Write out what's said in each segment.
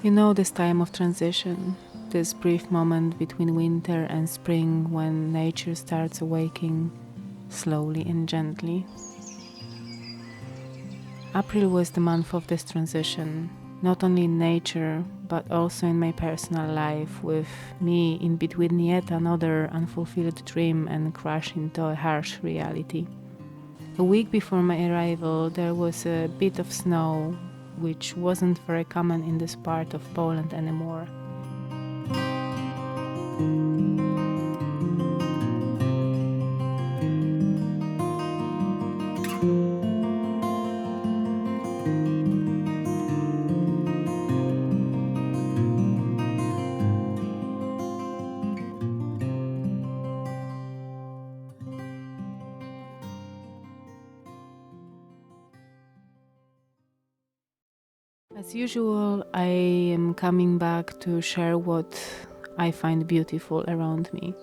You know, this time of transition, this brief moment between winter and spring when nature starts awaking slowly and gently. April was the month of this transition, not only in nature, but also in my personal life, with me in between yet another unfulfilled dream and crash into a harsh reality. A week before my arrival, there was a bit of snow, which wasn't very common in this part of Poland anymore. As usual, I am coming back to share what I find beautiful around me.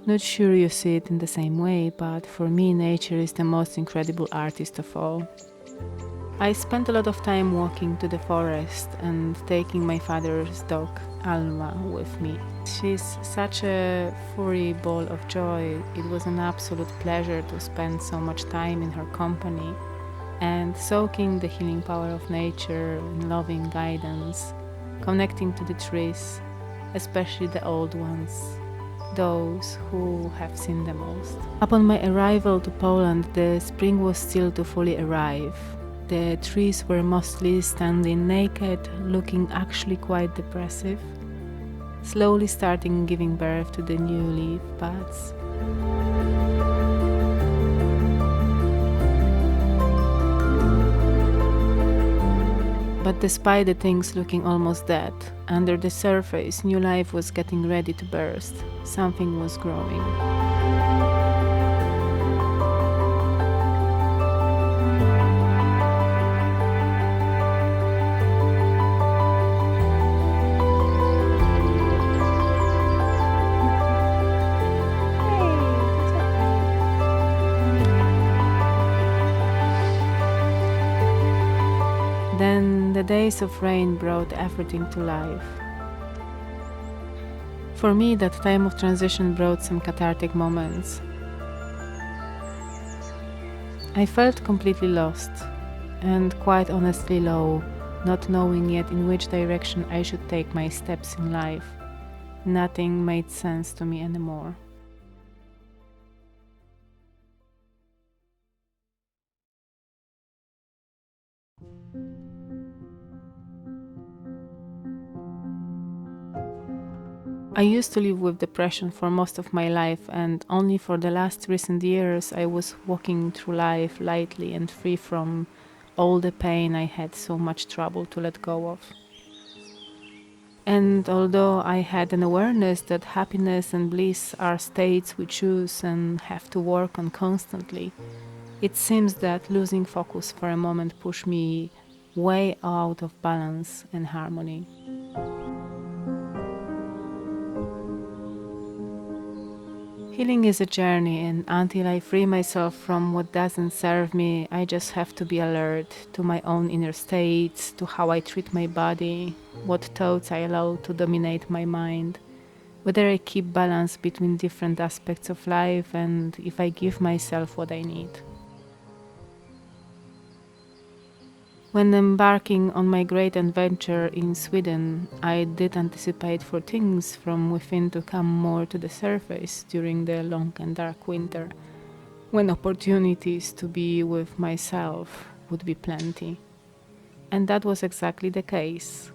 Not sure you see it in the same way, but for me, nature is the most incredible artist of all. I spent a lot of time walking to the forest and taking my father's dog, Alma, with me. She's such a furry ball of joy. It was an absolute pleasure to spend so much time in her company and soaking the healing power of nature in loving guidance, connecting to the trees, especially the old ones, those who have seen the most. Upon my arrival to Poland, the spring was still to fully arrive. The trees were mostly standing naked, looking actually quite depressive, slowly starting giving birth to the new leaf buds. But despite the things looking almost dead, under the surface, new life was getting ready to burst. Something was growing. Then the days of rain brought everything to life. For me, that time of transition brought some cathartic moments. I felt completely lost and quite honestly low, not knowing yet in which direction I should take my steps in life. Nothing made sense to me anymore. I used to live with depression for most of my life, and only for the last recent years I was walking through life lightly and free from all the pain I had so much trouble to let go of. And although I had an awareness that happiness and bliss are states we choose and have to work on constantly, it seems that losing focus for a moment pushed me way out of balance and harmony. Healing is a journey, and until I free myself from what doesn't serve me, I just have to be alert to my own inner states, to how I treat my body, what thoughts I allow to dominate my mind, whether I keep balance between different aspects of life, and if I give myself what I need. When embarking on my great adventure in Sweden, I did anticipate for things from within to come more to the surface during the long and dark winter, when opportunities to be with myself would be plenty. And that was exactly the case.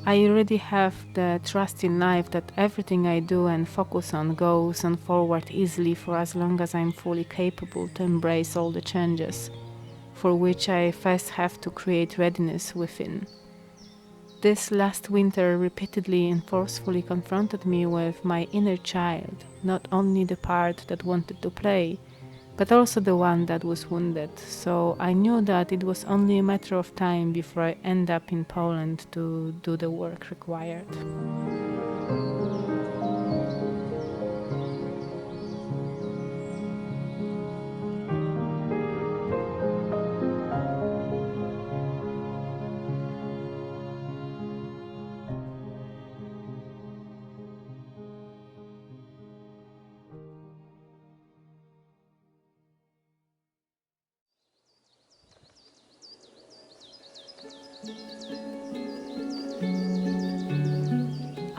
I already have the trust in life that everything I do and focus on goes on forward easily for as long as I'm fully capable to embrace all the changes, for which I first have to create readiness within. This last winter repeatedly and forcefully confronted me with my inner child, not only the part that wanted to play, but also the one that was wounded. So I knew that it was only a matter of time before I end up in Poland to do the work required.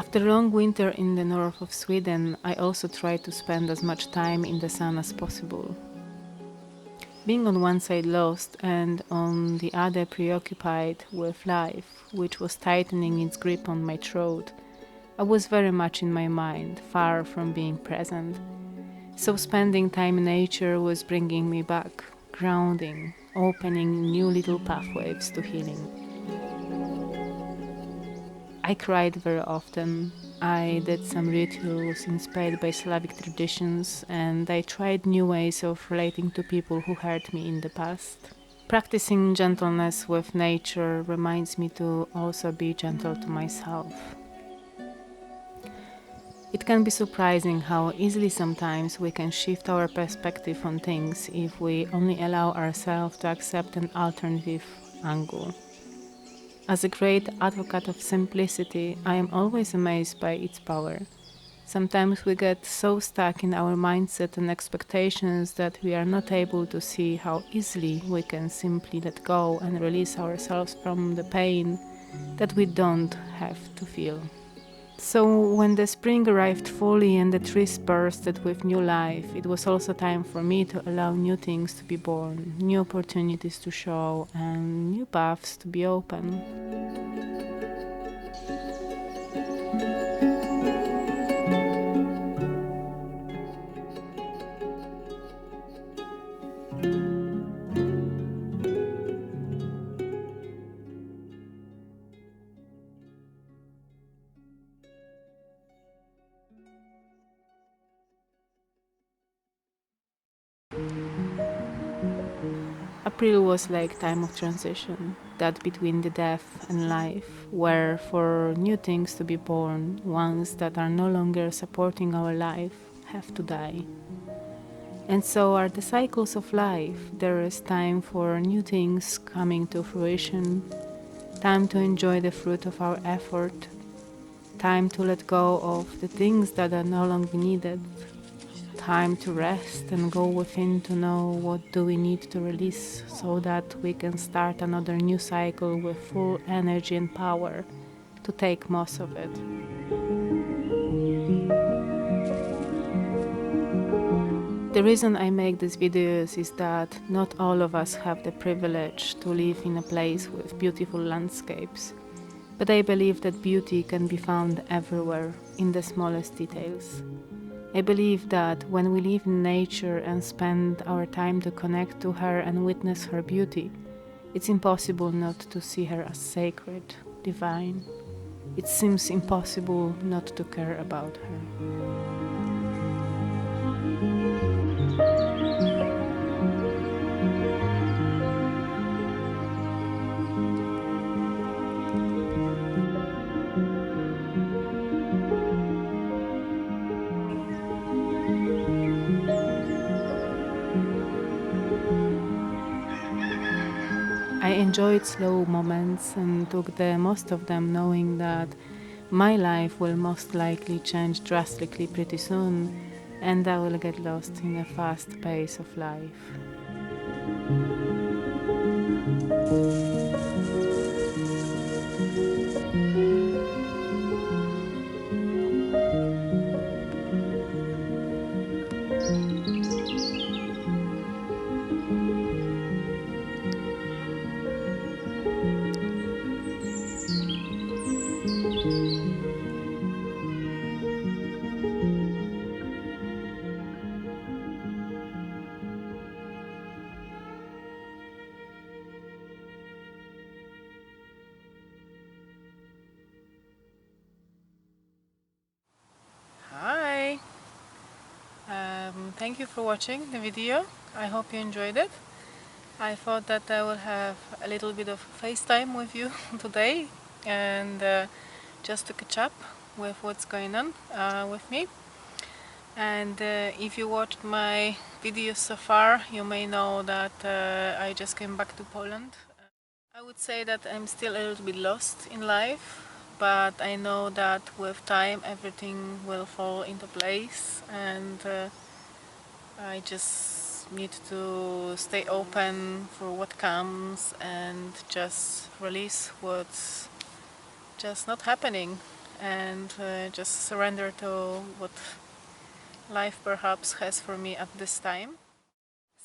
After a long winter in the north of Sweden, I also try to spend as much time in the sun as possible. Being on one side lost and on the other preoccupied with life, which was tightening its grip on my throat, I was very much in my mind, far from being present. So spending time in nature was bringing me back, grounding, opening new little pathways to healing. I cried very often. I did some rituals inspired by Slavic traditions, and I tried new ways of relating to people who hurt me in the past. Practicing gentleness with nature reminds me to also be gentle to myself. It can be surprising how easily sometimes we can shift our perspective on things if we only allow ourselves to accept an alternative angle. As a great advocate of simplicity, I am always amazed by its power. Sometimes we get so stuck in our mindset and expectations that we are not able to see how easily we can simply let go and release ourselves from the pain that we don't have to feel. So, when the spring arrived fully and the trees bursted with new life, it was also time for me to allow new things to be born, new opportunities to show, and new paths to be open. April was like time of transition, that between the death and life, where for new things to be born, ones that are no longer supporting our life have to die. And so are the cycles of life. There is time for new things coming to fruition, time to enjoy the fruit of our effort, time to let go of the things that are no longer needed, time to rest and go within to know what do we need to release so that we can start another new cycle with full energy and power to take most of it. The reason I make these videos is that not all of us have the privilege to live in a place with beautiful landscapes, but I believe that beauty can be found everywhere, in the smallest details. I believe that when we live in nature and spend our time to connect to her and witness her beauty, it's impossible not to see her as sacred, divine. It seems impossible not to care about her. I enjoyed slow moments and took the most of them, knowing that my life will most likely change drastically pretty soon and I will get lost in the fast pace of life. Hi! Thank you for watching the video. I hope you enjoyed it. I thought that I will have a little bit of FaceTime with you today and just to catch up with what's going on with me. And if you watched my videos so far, you may know that I just came back to Poland. I would say that I'm still a little bit lost in life, but I know that with time everything will fall into place, and I just need to stay open for what comes and just release what's just not happening. and just surrender to what life perhaps has for me at this time.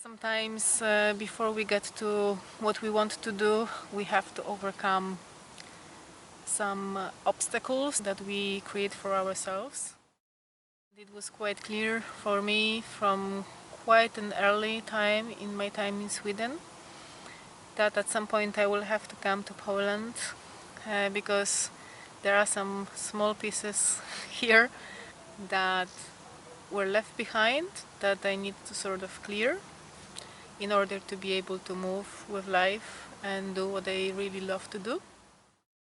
Sometimes before we get to what we want to do, we have to overcome some obstacles that we create for ourselves. It was quite clear for me from quite an early time in my time in Sweden that at some point I will have to come to Poland because there are some small pieces here that were left behind that I need to sort of clear in order to be able to move with life and do what I really love to do.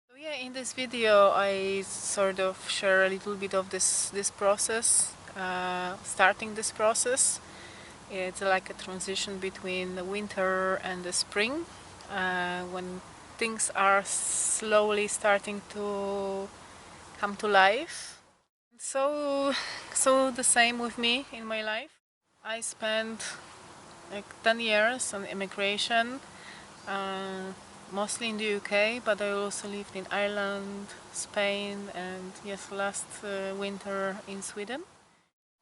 So yeah, in this video I sort of share a little bit of this process, starting this process. It's like a transition between the winter and the spring, when things are slowly starting to come to life. So the same with me in my life. I spent like 10 years on immigration, mostly in the UK, but I also lived in Ireland, Spain, and yes, last winter in Sweden.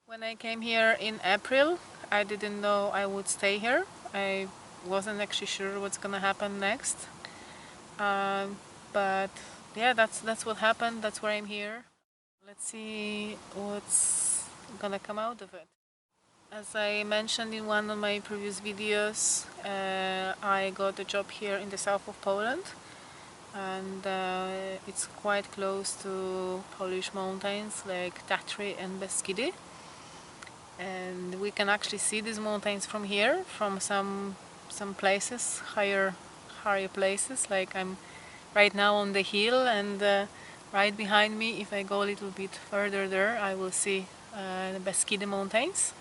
When I came here in April, I didn't know I would stay here. I wasn't actually sure what's gonna happen next. But yeah, that's what happened. That's why I'm here. Let's see what's gonna come out of it. As I mentioned in one of my previous videos, I got a job here in the south of Poland, and it's quite close to Polish mountains like Tatry and Beskidy. And we can actually see these mountains from here, from some places, higher places. Like I'm right now on the hill, and right behind me, if I go a little bit further there, I will see the Beskidy mountains.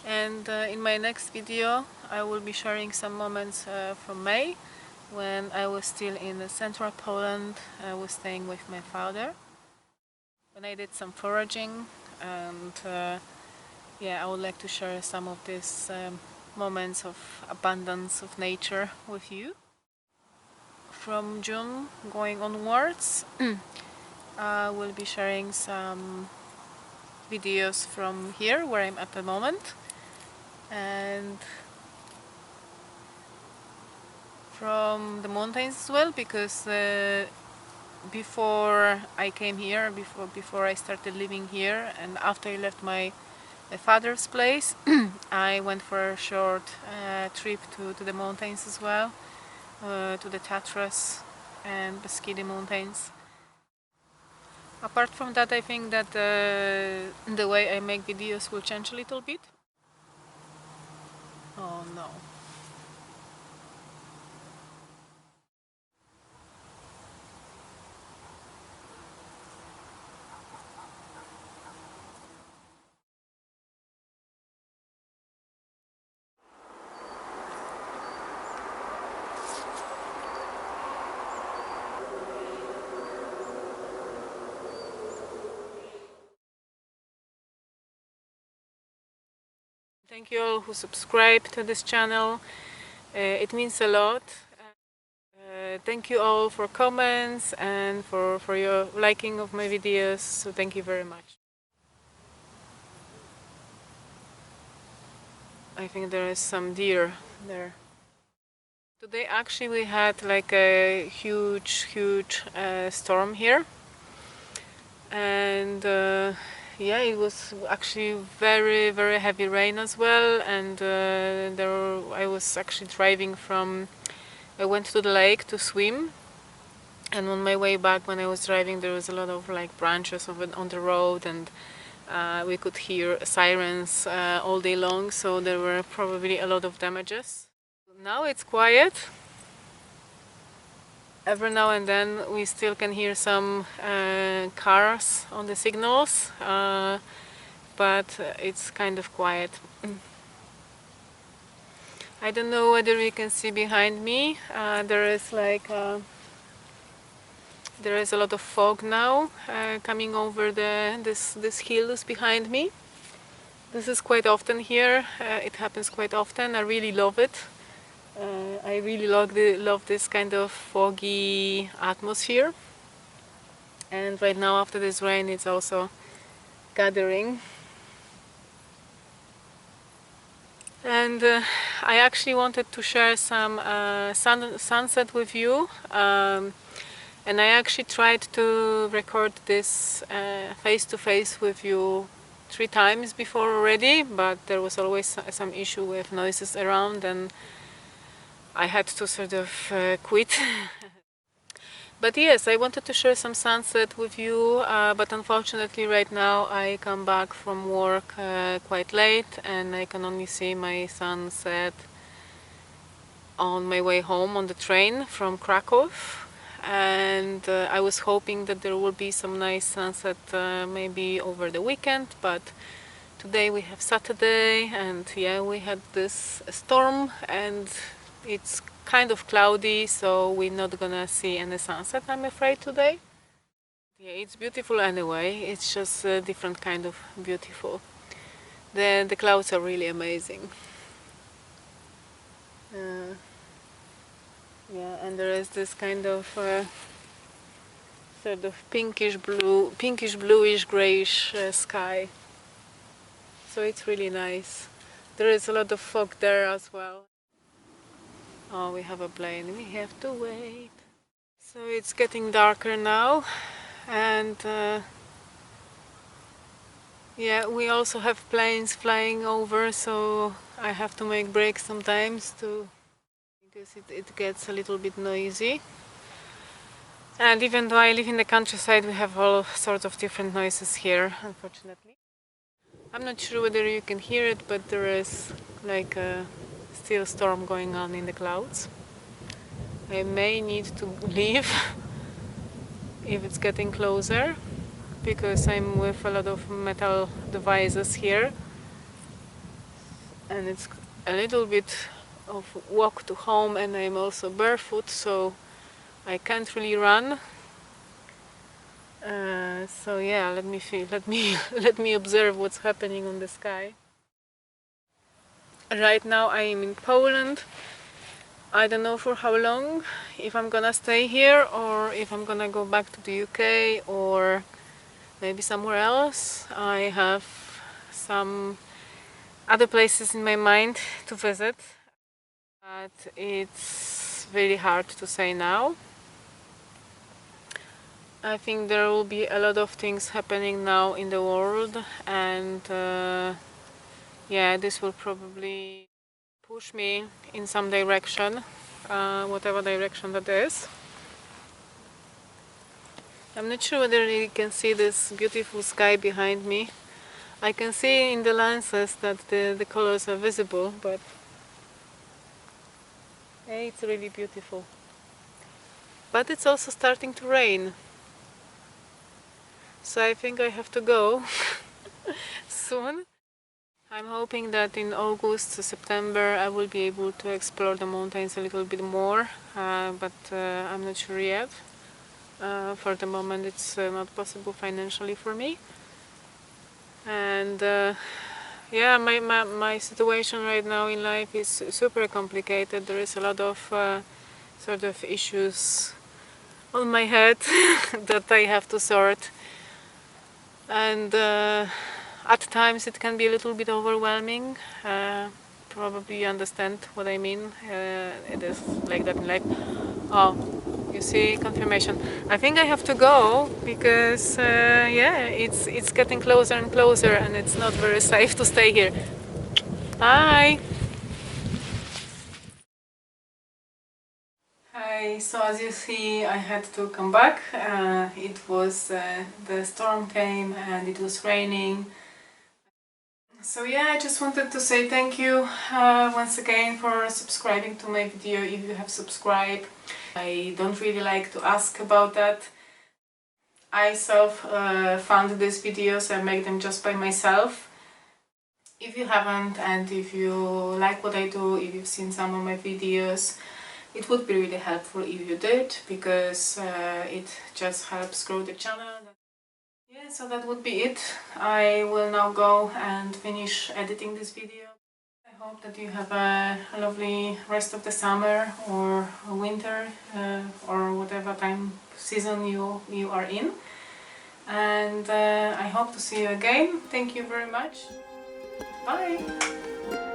And in my next video I will be sharing some moments from May, when I was still in the central Poland. I was staying with my father, when I did some foraging, and yeah, I would like to share some of these moments of abundance of nature with you. From June going onwards, I will be sharing some videos from here where I'm at the moment, and from the mountains as well, because before I came here, before I started living here, and after I left my father's place, I went for a short trip to the mountains as well, to the Tatras and Beskidy mountains. Apart from that, I think that the way I make videos will change a little bit. Oh no. Thank you all who subscribe to this channel. It means a lot. Thank you all for comments and for your liking of my videos. So thank you very much. I think there is some deer there. Today actually we had like a huge storm here, and yeah, it was actually very heavy rain as well. And I was actually driving from, I went to the lake to swim, and on my way back when I was driving there was a lot of like branches on the road, and we could hear sirens all day long, so there were probably a lot of damages. Now it's quiet. Every now and then we still can hear some cars on the signals, but it's kind of quiet. I don't know whether you can see behind me, there is a lot of fog now coming over this hills behind me. This is quite often here. It happens quite often. I really love it. I really love this kind of foggy atmosphere. And right now after this rain it's also gathering. And I actually wanted to share some sunset with you, and I actually tried to record this face to face with you 3 times before already, but there was always some issue with noises around and I had to sort of quit. But yes, I wanted to share some sunset with you, but unfortunately right now I come back from work quite late and I can only see my sunset on my way home on the train from Krakow. And I was hoping that there will be some nice sunset maybe over the weekend, but today we have Saturday and yeah, we had this storm and it's kind of cloudy, so we're not gonna see any sunset, I'm afraid, today. Yeah, it's beautiful anyway, it's just a different kind of beautiful. The clouds are really amazing. Yeah, and there is this kind of sort of pinkish blue, pinkish bluish grayish sky, so it's really nice. There is a lot of fog there as well. Oh, we have a plane, we have to wait. So it's getting darker now, and yeah, we also have planes flying over, so I have to make breaks sometimes to, because it gets a little bit noisy. And even though I live in the countryside, we have all sorts of different noises here, unfortunately. I'm not sure whether you can hear it, but there is like a still storm going on in the clouds. I may need to leave if it's getting closer, because I'm with a lot of metal devices here and it's a little bit of walk to home, and I'm also barefoot, so I can't really run. So yeah, let me feel, let me observe what's happening on the sky. Right now I am in Poland. I don't know for how long, if I'm gonna stay here or if I'm gonna go back to the UK or maybe somewhere else. I have some other places in my mind to visit, but it's very hard to say now. I think there will be a lot of things happening now in the world, and yeah, this will probably push me in some direction, whatever direction that is. I'm not sure whether you can see this beautiful sky behind me. I can see in the lenses that the colors are visible, but yeah, it's really beautiful. But it's also starting to rain, so I think I have to go soon. I'm hoping that in August to September I will be able to explore the mountains a little bit more, but I'm not sure yet. For the moment it's not possible financially for me. And yeah, my situation right now in life is super complicated. There is a lot of sort of issues on my head that I have to sort, and at times it can be a little bit overwhelming. Probably you understand what I mean. It is like that in life. Oh, you see, confirmation. I think I have to go because yeah, it's getting closer and closer, and it's not very safe to stay here. Bye. Hi. So as you see, I had to come back. It was the storm came and it was raining. So yeah, I just wanted to say thank you once again for subscribing to my video if you have subscribed. I don't really like to ask about that. I found these videos and make them just by myself. If you haven't, and if you like what I do, if you've seen some of my videos, it would be really helpful if you did, because it just helps grow the channel. Yeah, so that would be it. I will now go and finish editing this video. I I hope that you have a lovely rest of the summer or winter or whatever time season you are in. And I hope to see you again. Thank you very much. Bye!